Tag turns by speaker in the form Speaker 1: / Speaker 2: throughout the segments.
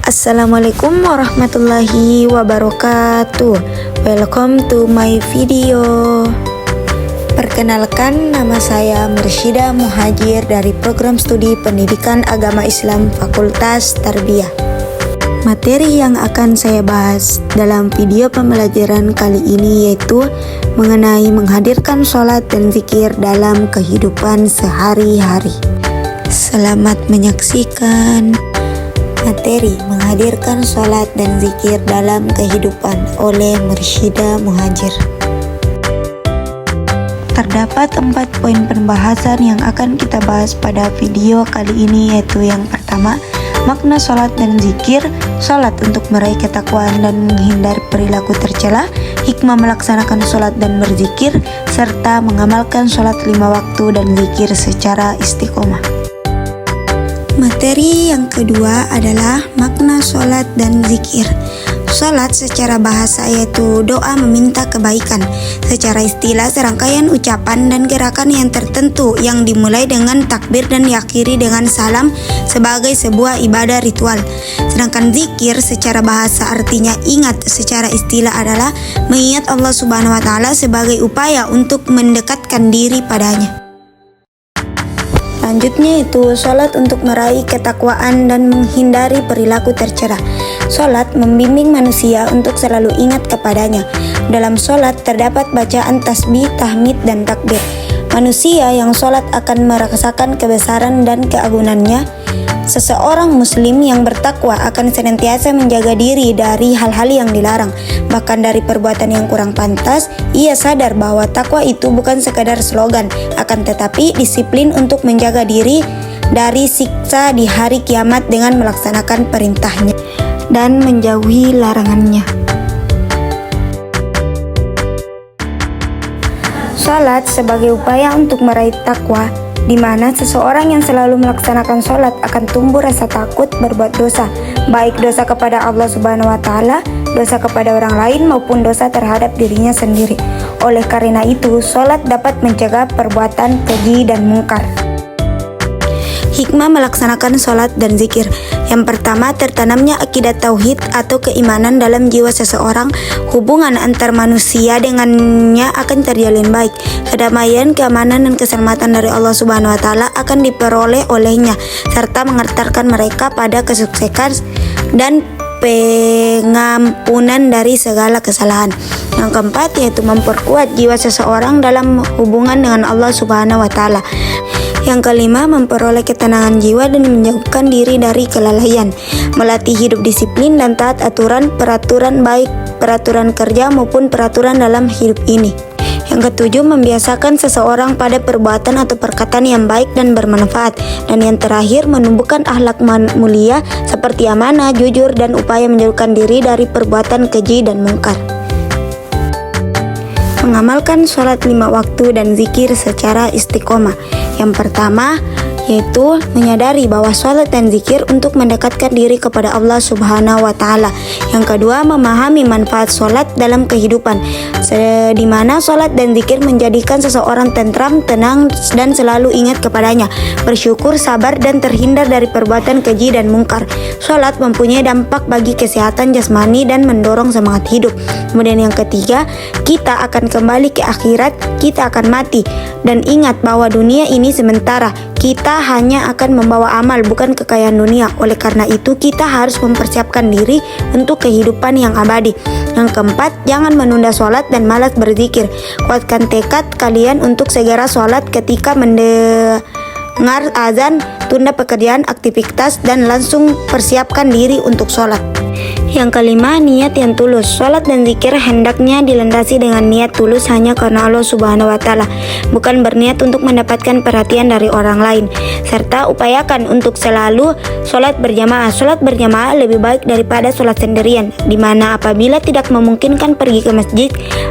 Speaker 1: Assalamualaikum warahmatullahi wabarakatuh. Welcome to my video. Perkenalkan, nama saya Mursyida Muhajir dari Program Studi Pendidikan Agama Islam Fakultas Tarbiyah. Materi yang akan saya bahas dalam video pembelajaran kali ini yaitu mengenai menghadirkan sholat dan zikir dalam kehidupan sehari-hari. Selamat menyaksikan. Materi menghadirkan sholat dan zikir dalam kehidupan oleh Mursyida Muhajir. Terdapat 4 poin pembahasan yang akan kita bahas pada video kali ini, yaitu yang pertama, makna sholat dan zikir, sholat untuk meraih ketakwaan dan menghindari perilaku tercela, hikmah melaksanakan sholat dan berzikir, serta mengamalkan sholat 5 waktu dan zikir secara istiqomah. Materi yang kedua adalah makna sholat dan zikir. Sholat secara bahasa yaitu doa meminta kebaikan. Secara istilah serangkaian ucapan dan gerakan yang tertentu yang dimulai dengan takbir dan diakhiri dengan salam sebagai sebuah ibadah ritual. Sedangkan zikir secara bahasa artinya ingat secara istilah adalah mengingat Allah Subhanahu wa Ta'ala sebagai upaya untuk mendekatkan diri padanya. Selanjutnya itu sholat untuk meraih ketakwaan dan menghindari perilaku tercela. Sholat membimbing manusia untuk selalu ingat kepadanya. Dalam sholat terdapat bacaan tasbih, tahmid, dan takbir. Manusia yang sholat akan merasakan kebesaran dan keagungannya. Seseorang muslim yang bertakwa akan senantiasa menjaga diri dari hal-hal yang dilarang, bahkan dari perbuatan yang kurang pantas. Ia sadar bahwa takwa itu bukan sekadar slogan, akan tetapi disiplin untuk menjaga diri dari siksa di hari kiamat dengan melaksanakan perintahnya dan menjauhi larangannya. Sholat sebagai upaya untuk meraih takwa, di mana seseorang yang selalu melaksanakan sholat akan tumbuh rasa takut berbuat dosa, baik dosa kepada Allah Subhanahu wa Ta'ala, dosa kepada orang lain, maupun dosa terhadap dirinya sendiri. Oleh karena itu, sholat dapat mencegah perbuatan keji dan mungkar. Hikmah melaksanakan sholat dan zikir. Yang pertama, tertanamnya akidah tauhid atau keimanan dalam jiwa seseorang. Hubungan antar manusia dengannya akan terjalin baik. Kedamaian, keamanan, dan keselamatan dari Allah Subhanahu wa Ta'ala akan diperoleh olehnya, serta mengantarkan mereka pada kesuksesan dan pengampunan dari segala kesalahan. Yang keempat yaitu memperkuat jiwa seseorang dalam hubungan dengan Allah Subhanahu wa Ta'ala. Yang kelima, memperoleh ketenangan jiwa dan menjauhkan diri dari kelalaian, melatih hidup disiplin dan taat aturan peraturan, baik peraturan kerja maupun peraturan dalam hidup ini. Yang ketujuh, membiasakan seseorang pada perbuatan atau perkataan yang baik dan bermanfaat. Dan yang terakhir, menumbuhkan akhlak mulia seperti amanah, jujur, dan upaya menjauhkan diri dari perbuatan keji dan mungkar. Mengamalkan sholat 5 waktu dan zikir secara istiqomah. Yang pertama yaitu menyadari bahwa sholat dan zikir untuk mendekatkan diri kepada Allah Subhanahu wa Ta'ala. Yang kedua, memahami manfaat sholat dalam kehidupan, di mana sholat dan zikir menjadikan seseorang tentram, tenang, dan selalu ingat kepadanya, bersyukur, sabar, dan terhindar dari perbuatan keji dan mungkar. Sholat mempunyai dampak bagi kesehatan jasmani dan mendorong semangat hidup. Kemudian yang ketiga, kita akan kembali ke akhirat, kita akan mati, dan ingat bahwa dunia ini sementara. Kita hanya akan membawa amal, bukan kekayaan dunia. Oleh karena itu, kita harus mempersiapkan diri untuk kehidupan yang abadi. Yang keempat, jangan menunda sholat dan malas berzikir. Kuatkan tekad kalian untuk segera sholat ketika mendengar azan. Tunda pekerjaan, aktivitas, dan langsung persiapkan diri untuk sholat. Yang kelima, niat yang tulus. Sholat dan zikir hendaknya dilandasi dengan niat tulus hanya karena Allah Subhanahu wa Ta'ala, bukan berniat untuk mendapatkan perhatian dari orang lain. Serta upayakan untuk selalu sholat berjamaah. Sholat berjamaah lebih baik daripada sholat sendirian, di mana apabila tidak memungkinkan pergi ke masjid,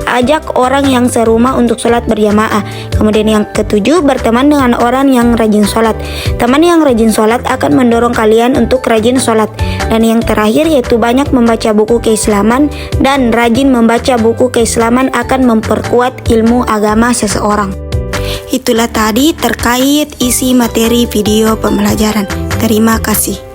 Speaker 1: ajak orang yang serumah untuk sholat berjamaah. Kemudian yang ketujuh, berteman dengan orang yang rajin sholat. Teman yang rajin sholat akan mendorong kalian untuk rajin sholat. Dan yang terakhir yaitu banyak membaca buku keislaman, dan rajin membaca buku keislaman akan memperkuat ilmu agama seseorang. Itulah tadi terkait isi materi video pembelajaran. Terima kasih.